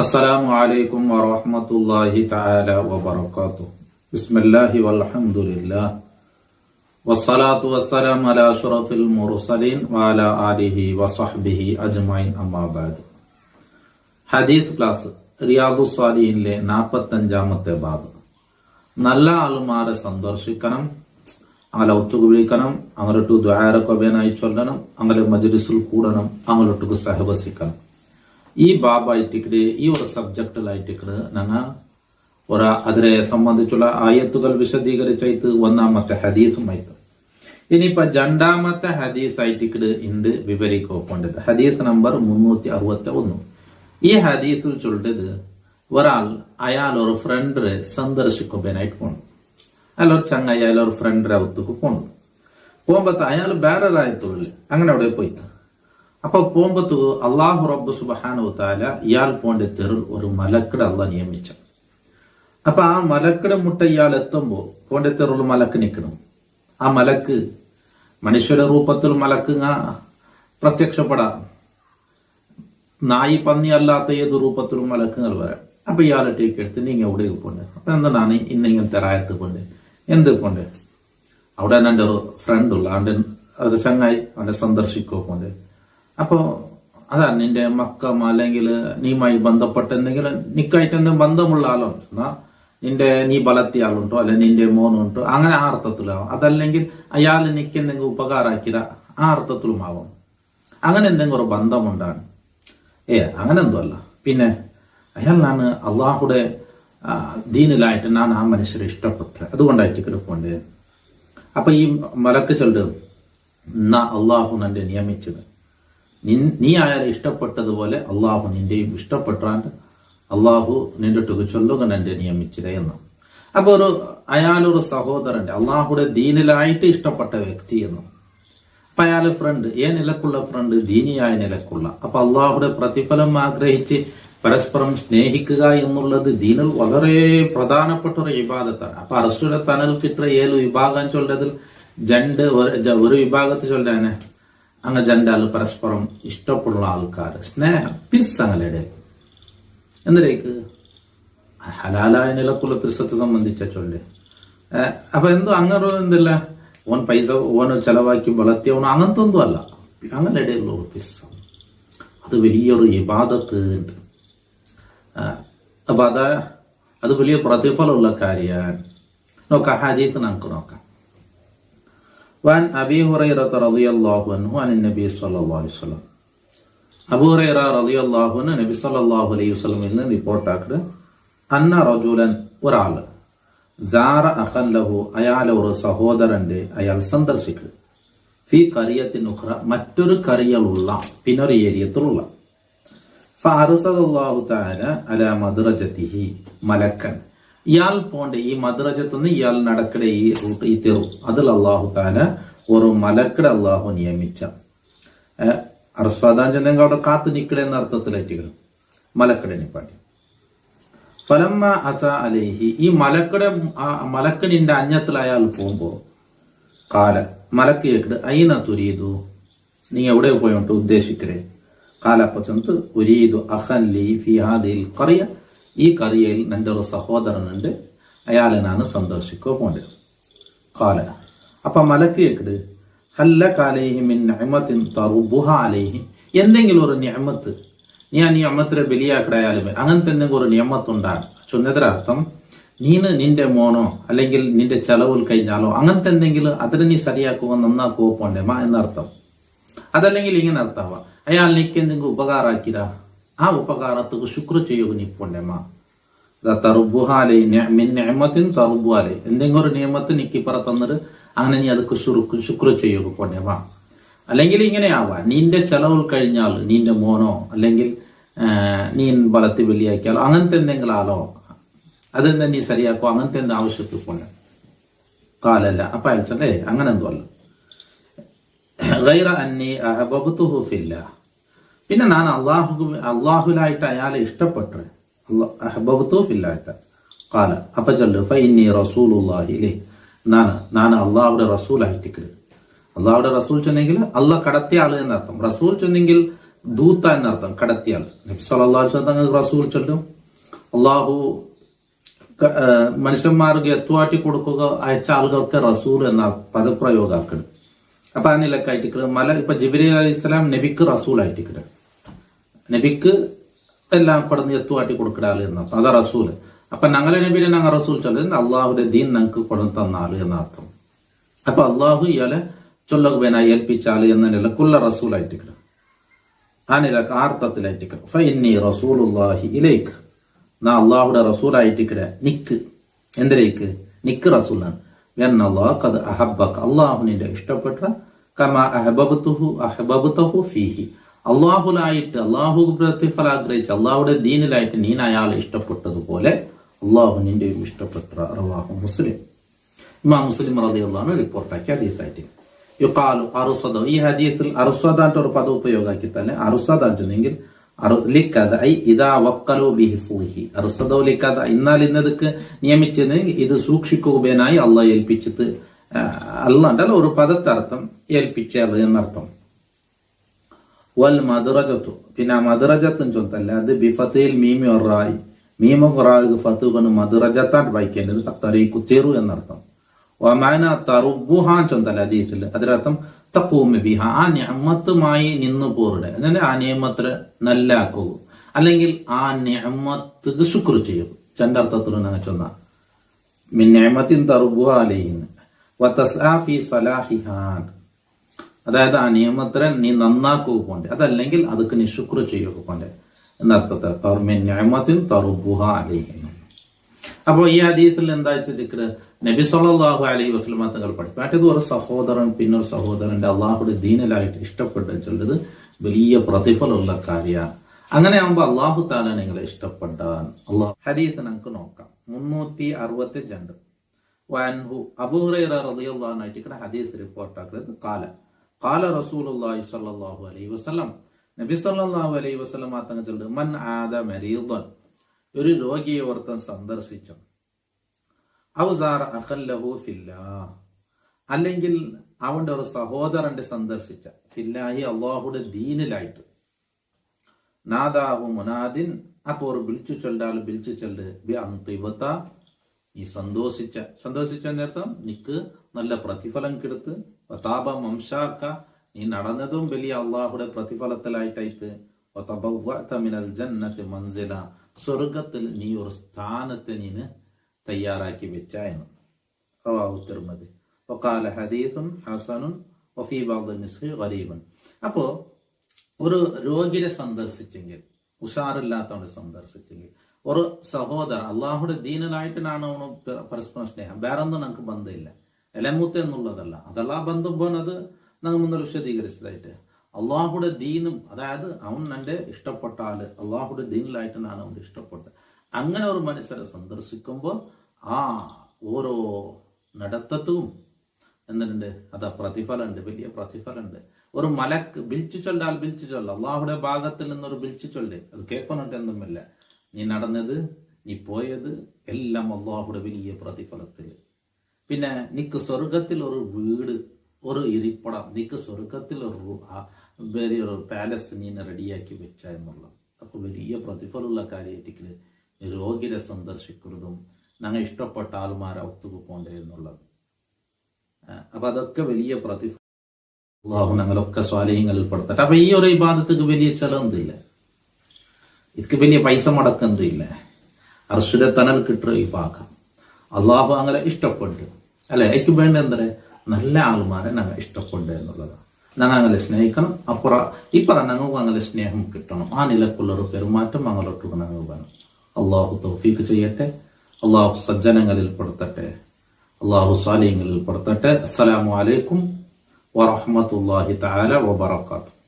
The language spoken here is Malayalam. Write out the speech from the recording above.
അസ്സലാമു അലൈക്കും വറഹ്മത്തുള്ളാഹി തആല വബറകാതുഹു. ബിസ്മില്ലാഹി വൽഹംദുലില്ലാഹ് വസ്സലാത്തു വസ്സലാമു അലാ അഷ്റഫിൽ മുർസലീൻ വഅലാ ആലിഹി വസഹ്ബിഹി അജ്മഈൻ അമ്മാ ബഅദ്. ഹദീസ് ക്ലാസ് റിയാദുസ് സ്വാലിഹീനിലെ 45-ാമത്തെ ബാബ്. നല്ല ആളുമാരെ സന്ദർശിക്കണം, അങ്ങനെ ഒത്തുകു വിളിക്കണം, അങ്ങോട്ട് ദ്വാരക്കൊബേനായി ചൊല്ലണം, അങ്ങനെ മജ്ലിസിൽ കൂടണം, അങ്ങോട്ട് സഹവസിക്കണം. ഈ ബാബായിട്ടിക്കട് ഈ ഒരു സബ്ജക്റ്റിലായിട്ടിക്കട് ഞങ്ങൾ അതിനെ സംബന്ധിച്ചുള്ള ആയത്തുകൾ വിശദീകരിച്ചായിട്ട് ഒന്നാമത്തെ ഹദീസുമായിട്ട് ഇനിയിപ്പോ രണ്ടാമത്തെ ഹദീസ് ആയിട്ടിക്കട് ഇണ്ട് വിവരിക്കോണ്ടത്. ഹദീസ് നമ്പർ 361. ഈ ഹദീസിൽ ചൊല്ലത് ഒരാൾ അയാൾ ഒരു ഫ്രണ്ടിനെ സന്ദർശിക്കുവാനായിട്ട് പോണു. അയാളൊരു ചങ്ങായി അയാളൊരു ഫ്രണ്ടിനെ ഒത്തുക്ക് പോണു. പോകുമ്പോ അയാൾ വേറൊരായത്തുള്ളു അങ്ങനെ അവിടെ പോയിട്ട് അപ്പൊ പോകുമ്പോ അള്ളാഹു റബ്ബ് സുബ്ഹാനഹു വ തആല ഇയാൾ പോണ്ട തെരുൾ ഒരു മലക്കട അള്ളാഹ് നിയമിച്ച. അപ്പൊ ആ മലക്കട മുട്ട ഇയാൾ എത്തുമ്പോ പോണ്ട തെരുൾ മലക്ക് നിൽക്കണം. ആ മലക്ക് മനുഷ്യരുടെ രൂപത്തിൽ മലക്ക് പ്രത്യക്ഷപ്പെടാം, നായി പന്നി അല്ലാത്ത ഏത് രൂപത്തിലും മലക്കുകൾ വരാം. അപ്പൊ ഇയാളെ ടേക്ക് എടുത്ത് നീங்க എവിടേക്ക് പോണ്ടേ? അപ്പൊ എന്താണ് ഇന്നിങ്ങനത്തെ രായത്ത് പോണ്ടേ? എന്ത് പോണ്ടേ? അവിടെ എൻ്റെ ഒരു ഫ്രണ്ട് ഉള്ള അവന്റെ അത് ചങ്ങായി അവനെ സന്ദർശിക്കോ പോണ്ടേ. അപ്പോ അതാ നിന്റെ മക്കം അല്ലെങ്കിൽ നീയുമായി ബന്ധപ്പെട്ട എന്തെങ്കിലും നിക്കായിട്ട് എന്തെങ്കിലും ബന്ധമുള്ള ആളുണ്ടോ, നിന്റെ നീ ബലത്തിയ ആളുണ്ടോ, അല്ലെ നിന്റെ മോനുണ്ടോ, അങ്ങനെ ആ അർത്ഥത്തിലാവും. അതല്ലെങ്കിൽ അയാൾ നിക്ക് എന്തെങ്കിലും ഉപകാരാക്കിയ ആ അർത്ഥത്തിലും ആവും. അങ്ങനെ എന്തെങ്കിലും ഒരു ബന്ധമുണ്ടാണ്. അങ്ങനെ എന്തോ അല്ല. പിന്നെ അയാളാണ് അള്ളാഹുടെ ദീനിലായിട്ട് ഞാൻ ആ മനുഷ്യരെ ഇഷ്ടപ്പെട്ടത്, അതുകൊണ്ടായിട്ട് കിടപ്പുണ്ട്. അപ്പൊ ഈ മലക്ക് ചൊല്ലും എന്നാ അള്ളാഹു നിന്റെ നിയമിച്ചത്, നീ അയാളെ ഇഷ്ടപ്പെട്ടതുപോലെ അള്ളാഹു നിന്റെയും ഇഷ്ടപ്പെട്ടാണ്ട് അള്ളാഹു നിന്റെ ടുക്ക് ചൊല്ലുക എന്റെ നിയമിച്ചില്ലേ എന്ന്. അപ്പൊ അയാളൊരു സഹോദരന്റെ അള്ളാഹുടെ ദീനിലായിട്ട് ഇഷ്ടപ്പെട്ട വ്യക്തി എന്ന്. അപ്പൊ അയാളെ ഫ്രണ്ട് നിലക്കുള്ള ഫ്രണ്ട് ദീനിയായ നിലക്കുള്ള. അപ്പൊ അള്ളാഹുടെ പ്രതിഫലം ആഗ്രഹിച്ച് പരസ്പരം സ്നേഹിക്കുക എന്നുള്ളത് ദീനിൽ വളരെ പ്രധാനപ്പെട്ട ഒരു വിഭാഗത്താണ്. അപ്പൊ അറസുടെ തണൽ കിട്ടുന്ന 7 വിഭാഗം ചൊല്ലതിൽ ഒരു വിഭാഗത്തിൽ ചൊല്ലാനെ അങ്ങനെ രണ്ടാൾ പരസ്പരം ഇഷ്ടപ്പെടുന്ന ആൾക്കാർ സ്നേഹം പിരിസങ്ങളുടെ എന്തിലേക്ക് ഹലാലായ നിലക്കുള്ള പിരിസത്തെ സംബന്ധിച്ച ചൊല്ലേ. അപ്പൊ എന്തോ അങ്ങനെ എന്തില്ല ഓൻ പൈസ ഓന് ചെലവാക്കി വളർത്തിയവനോ അങ്ങനത്തെ ഒന്നും അല്ല. അങ്ങനെ ഇടയിലുള്ള ഒരു പിരിസം അത് വലിയൊരു ഇബാദത്ത് ഉണ്ട്. അപ്പൊ അത് വലിയ പ്രതിഫലമുള്ള കാര്യമാണ്. നോക്കാം ഹദീസ് നമുക്ക് നോക്കാം. وعن أبي هريرة رضي الله عنه عن النبي صلى الله عليه وسلم. അബൂ ഹുറൈറ റളിയല്ലാഹു അൻഹു നബി സല്ലല്ലാഹു അലൈഹി വസല്ലമയിൽ നിന്ന് റിപ്പോർട്ട് ആക്കുക, അന്ന റജുലൻ ഒരാള് സാറ അഖൻ ലഹു അയാളെ ഒരു സഹോദരന്റെ അയാൾ സന്ദർശിക്കുക, ഫി ഖറിയത്തിൻ ഉഖ്റ മറ്റൊരു ഖറിയയിലുള്ള പിന്നൊരു ഏരിയത്തിലുള്ള. ഫഅർസലല്ലാഹു തആല അലാ മദ്റജതിഹി മലക്കൻ ഇയാൾ പോണ്ട ഈ മദ്റജത്തുനിന്ന് ഇയാൾ നടക്കട ഈ റൂട്ട് ഈ തെരു അതിൽ അള്ളാഹു താല ഒരു മലക്കട അള്ളാഹു നിയമിച്ച. അർസ്വാദാൻ ചെന്നെങ്കിൽ അവിടെ കാത്തു നിക്കട എന്ന അർത്ഥത്തിലേറ്റുകളും മലക്കട നിപ്പാട്ടി. ഫലമ്മ അത അലൈഹി ഈ മലക്കടിന്റെ അഞ്ഞത്തിൽ അയാൾ പോകുമ്പോ കാല മലക്ക് കേക്കട് അയിന തുരീതു നീ എവിടെ പോയോട്ട് ഉദ്ദേശിക്കരേ? കാലപ്പ ചെന്ന് ഉരീതു അഖൻ ലി ഫി ഹാദിൽ ഖറിയ ഈ കറിയയിൽ എൻ്റെ ഒരു സഹോദരനുണ്ട്, അയാളെ ഞാൻ സന്ദർശിക്കോ പോണ്ടേ. കാല അപ്പൊ മലക്ക് കേക്കട് ഹല്ല കാലേഹി മിൻ നിഅമത്തിൻ തറുബുഹ അലൈഹി എന്തെങ്കിലും ഒരു നിഅമത്ത് നീ ആ നിഅമത്തിനെ ബലിയാക്കടയാലും അങ്ങനത്തെ എന്തെങ്കിലും ഒരു നിഅമത്ത് ഉണ്ടാണ് ചൊന്നതിനർത്ഥം നിന്റെ മോനോ അല്ലെങ്കിൽ നിന്റെ ചെലവിൽ കഴിഞ്ഞാലോ അങ്ങനത്തെ എന്തെങ്കിലും അതിനെ നീ ശരിയാക്കുക നന്നാക്കുവോ പോണ്ടേമാ എന്നർത്ഥം. അതല്ലെങ്കിൽ ഇങ്ങനെ അർത്ഥമാ അയാൾ നിക്ക് എന്തെങ്കിലും ഉപകാരാക്കിരാ ആ ഉപകാരത്തുക്ക് ശുക്ർ ചെയ്യുക നിപ്പൊണ്ടേമാ തറുബുഹാലെ തറുബുഹാലെ എന്തെങ്കിലും ഒരു നിയമത്ത് നിക്കിപ്പറ തന്നത് അങ്ങനെ നീ അതൊക്കെ ശുക്ർ ചെയ്യുക പോണ്ടേമാ. അല്ലെങ്കിൽ ഇങ്ങനെ ആവാ നിന്റെ ചെലവിൽ കഴിഞ്ഞാൽ നിന്റെ മോനോ അല്ലെങ്കിൽ നീ ബലത്തിൽ വെള്ളിയാക്കിയാലോ അങ്ങനത്തെ എന്തെങ്കിലും ആലോ അതെന്താ നീ ശരിയാക്കോ അങ്ങനത്തെ എന്ത് ആവശ്യത്തിൽ പോണേ. കാലല്ല അപ്പൊ അയച്ചല്ലേ അങ്ങനെ എന്തോ അല്ല. ഗൈറ അന്നി അഹബബ്തുഹു ഫില്ലാ പിന്നെ ഞാൻ അള്ളാഹുലായിട്ട് അയാളെ ഇഷ്ടപ്പെട്ടു. അഹബബ്തു ഫില്ലാഹി ഖാല അപ്പൊ ചൊല്ലു ഫഇന്നി റസൂലുള്ളാഹി ഇലൈഹി ഞാൻ അള്ളാഹുടെ റസൂലായിട്ടിക്കരുത്. അള്ളാഹുടെ റസൂൽ ചെന്നെങ്കിൽ അള്ളാഹ് കടത്തിയ ആള് എന്നർത്ഥം. റസൂൽ ചെന്നെങ്കിൽ ദൂത്ത എന്നർത്ഥം, കടത്തിയാൽ. നബി സല്ലല്ലാഹു അലൈഹി വസല്ലം തങ്ങൾ റസൂൽ ചൊല്ലും, അള്ളാഹു മനുഷ്യന്മാർക്ക് എത്തുവാട്ടി കൊടുക്കുക അയച്ച ആളുകൾക്ക് റസൂൽ എന്ന പദപ്രയോഗമാക്കണം. അപ്പൊ അതിലൊക്കെ ആയിട്ട് ഇപ്പൊ ജിബ്രീൽ അലൈഹി സ്വലാം നബിക്ക് റസൂൽ ആയിട്ടിക്കട്ടെ, നബിക്ക് എല്ലാം കൊടന്ന് എത്തുവാട്ടി കൊടുക്കുന്ന ആള് എന്നർത്ഥം, അതാ റസൂല്. അപ്പൊ ഞങ്ങളെ നബിനെ ഞങ്ങൾ റസൂൽ ചൊല്ലുന്നത് അള്ളാഹുന്റെ ദീൻ ഞങ്ങൾക്ക് കൊടന്ന് തന്ന ആള് എന്നർത്ഥം. അപ്പൊ അള്ളാഹു ഇയാളെ ചൊല്ലുകനായി ഏൽപ്പിച്ച ആള് എന്ന നിലക്കുള്ള റസൂൽ ആയിട്ടിക്കട്ടെ, ആ നിലക്ക് ആർത്ഥത്തിലായിട്ടിക്കട്ടെ. ഫഇന്നി റസൂലുള്ളാഹി ഇലൈക്ക്, നാ അള്ളാഹുടെ റസൂൽ ആയിട്ടിക്കട്ടെ. നിക്ക് എന്തിലേക്ക്? നിക്ക് റസൂലാണ്. അള്ളാഹു നിന്റെ ഇഷ്ടപ്പെട്ട കമാ അഹബബ്തുഹു ഫീഹി, അള്ളാഹുലായിട്ട് അള്ളാഹു പ്രതിഫലം ആഗ്രഹിച്ച് അള്ളാഹുടെ ദീനിലായിട്ട് നീ അയാളെ ഇഷ്ടപ്പെട്ടതുപോലെ അള്ളാഹു നിന്റെയും ഇഷ്ടപ്പെട്ട. റവാഹു മുസ്ലിം. ഇമാം മുസ്ലിം റളിയല്ലാഹു അൻഹു റിപ്പോർട്ടാക്കിയ ഹദീസായിട്ട് യുഖാലു അറുസദ. ഈ ഹദീസിൽ അറുസദാന്റെ ഒരു പദം ഉപയോഗമാക്കി തന്നെ അറുസദ എന്നുണ്ടെങ്കിൽ എന്നാൽ ഇന്നതൊക്കെ നിയമിച്ചതെങ്കിൽ ഇത് സൂക്ഷിക്കുകനായി അള്ളാഹ് ഏൽപ്പിച്ചത് അല്ലാണ്ടല്ല ഒരു പദത്തർത്ഥം ഏൽപ്പിച്ചത് എന്നർത്ഥം. വൽ മദ്റജത്തു, പിന്നെ മദ്റജത്തും ചൊല്ലല്ല, അത് ബിഫത്തിൽ മീമി ഒറായി, മീമ ഖുറാഗ് ഫത്തുഖന് മദ്റജത്തായിട്ട് വായിക്കേണ്ടത് തരീഖു തെറു എന്നർത്ഥം. വമാന തറുബുഹാൻ ചൊല്ലല്ല ഹദീസിൽ, അതിനർത്ഥം തഖൂമ ബിഹ, ആ നിഅമത്തുമായി നിന്നു പോരുടെ, അങ്ങനെ ആ നിയമത്തിന് നല്ലാക്കുക, അല്ലെങ്കിൽ ആ നിഅമത്ത് ശുക്ർ ചെയ്യും. രണ്ടർത്ഥത്തിൽ ഞങ്ങൾ ചൊന്ന മിൻ നിഅമത്തിൻ തറുബുഹ അലൈഹി വതസ്ആ ഫീ സലാഹിഹാൻ, അതായത് ആ നിയമത്തിനെ നീ നന്നാക്കുക പോണ്ടേ, അതല്ലെങ്കിൽ അതൊക്കെ നീ ശുക്ർ ചെയ്യുക പോണ്ടേ എന്നർത്ഥത്തെ മിൻ നിഅമത്തിൻ തറുബുഹ അലൈഹി. അപ്പൊ ഈ ഹദീസിൽ എന്താ വെച്ചിട്ട് നബി സല്ലല്ലാഹു അലൈഹി വസല്ലം തങ്ങൾ പഠിപ്പാറ്റത് ഒരു സഹോദരൻ പിന്നൊരു സഹോദരന്റെ അള്ളാഹുടെ ദീനിലായിട്ട് ഇഷ്ടപ്പെട്ടത് വലിയ പ്രതിഫലമുള്ള കാര്യമാണ്. അങ്ങനെ ആകുമ്പോ അള്ളാഹു താല നിങ്ങളെ ഇഷ്ടപ്പെട്ടാൻ അള്ളാഹു. ഹദീസ് നമുക്ക് നോക്കാം. 365 വഅൻഹു അബൂ ഹുറൈറ റളിയല്ലാഹു അൻഹു ആയിട്ട് ഹദീസ് റിപ്പോർട്ടാക്കുന്നത് ഖാല റസൂലുള്ളാഹി സ്വല്ലല്ലാഹു അലൈഹി വസല്ലം, നബി സല്ലല്ലാഹു അലൈഹി വസല്ലം തങ്ങൾ ചൊല്ലുന്നു, മൻ ആദ മരീദൻ, ഒരു രോഗിയെ ഓർത്തൻ സന്ദർശിച്ചു, ഔസാറ അഖല്ലഹു ഫില്ലാഹ്, അല്ലെങ്കിൽ അവന്റെ ഒരു സഹോദരന്റെ സന്ദർശിച്ച, ഫില്ലാഹി അള്ളാഹുടെ ദീനിലായിട്ട്, നാദാഹു മുനാദിൻ, അപ്പൊ ഒരു വിളിച്ചു ചൊല്ല് ബി അൻതിബത, നീ സന്തോഷിച്ച നേരത്തം നിക്ക് നല്ല പ്രതിഫലം കിടത്ത്, വതാബ മംശാക്ക, നീ നടന്നതും വലിയ അള്ളാഹുടെ പ്രതിഫലത്തിലായിട്ടായിട്ട്, വതബവ്വഅത മിനൽ ജന്നത്തി മൻസില, സ്വർഗത്തിൽ നീ ഒരു സ്ഥാനത്തെ നീ തയ്യാറാക്കി വെച്ചായിരുന്നു. റവാഹു തിർമിദി വഖാല ഹദീസുൻ ഹസനുൻ വഫീ ബഅദ് നിസ്ഖി ഗരീബൻ. അപ്പോ ഒരു രോഗിയെ സന്ദർശിച്ചെങ്കിൽ, ഉഷാറില്ലാത്തവനെ സന്ദർശിച്ചെങ്കിൽ, ഒരു സഹോദരൻ അള്ളാഹുടെ ദീനിലായിട്ട് നാണ് പരസ്പരം സ്നേഹം, വേറൊന്നും നമുക്ക് ബന്ധമില്ല, എലമൂത്ത് എന്നുള്ളതല്ല, അതല്ല ബന്ധം പോന്നത് നമ്മൾ മുന്നേ വിശദീകരിച്ചതായിട്ട് അള്ളാഹുടെ ദീനും, അതായത് അവൻ എന്റെ ഇഷ്ടപ്പെട്ട ആള് അള്ളാഹുടെ ദീനിലായിട്ട് നാണ് അവന്റെ ഇഷ്ടപ്പെട്ടത്. അങ്ങനെ ഒരു മനുഷ്യരെ സന്ദർശിക്കുമ്പോൾ ആ ഓരോ നടത്തത്തും എന്നിട്ടുണ്ട്, അതാ പ്രതിഫലമുണ്ട്, വലിയ പ്രതിഫലമുണ്ട്. ഒരു മലക്ക് ബിൽച്ചു ചൊല്ല, അള്ളാഹുടെ ഭാഗത്തിൽ നിന്നൊരു ബിൽച്ചു ചൊല്ലേ, അത് കേൾക്കുന്നുണ്ട് എന്തുമില്ല, നീ നടന്നത് നീ പോയത് എല്ലാം അള്ളാഹുടെ വലിയ പ്രതിഫലത്തിൽ. പിന്നെ നിക്ക് സ്വർഗത്തിൽ ഒരു വീട്, ഒരു ഇരിപ്പടം, നിക്ക് സ്വർഗത്തിൽ ഒരു പാലസ് നീ റെഡിയാക്കി വെച്ച എന്നുള്ളത്. അപ്പൊ വലിയ പ്രതിഫലമുള്ള കാര്യമായിട്ട് രോഗിയെ സന്ദർശിക്കുന്നതും ഞങ്ങൾ ഇഷ്ടപ്പെട്ട ആൾമാരെ ഒത്തുക്ക് പോണ്ടേ എന്നുള്ളത്. അപ്പൊ അതൊക്കെ വലിയ പ്രതിഫലം. അള്ളാഹു ഞങ്ങളൊക്കെ സ്വാലിഹ്യങ്ങളിൽ പെടുത്തട്ടെ. അപ്പൊ ഈ ഒരു ഇബാദത്തുക്ക് വലിയ ചെലവൊന്നുമില്ല, ഇതിക്ക് വലിയ പൈസ മുടക്കൊന്നുമില്ല. അർശുര തണൽ കിട്ടുക ഈ പാകം അള്ളാഹു അങ്ങനെ ഇഷ്ടപ്പെട്ടു അല്ലെ. എനിക്ക് വേണ്ട എന്താ നല്ല ആൾമാരെ ഞങ്ങൾ ഇഷ്ടപ്പെട്ടു എന്നുള്ളതാണ്. ഞങ്ങൾ അങ്ങനെ സ്നേഹിക്കണം. ഇപ്പറ ഞങ്ങൾക്ക് അങ്ങനെ സ്നേഹം കിട്ടണം. ആ നിലക്കുള്ളൊരു പെരുമാറ്റം ഞങ്ങളൊട്ടു ഞങ്ങൾ വേണം. അള്ളാഹു തൗഫീഖ് ചെയ്യട്ടെ. അള്ളാഹു സജ്ജനങ്ങളിൽ പെടുത്തട്ടെ. അള്ളാഹു സ്വാലിഹ്യങ്ങളിൽ പെടുത്തട്ടെ. അസ്സലാമു അലൈക്കും വറഹ്മത്തുള്ളാഹി തആല വബറകാതുഹു.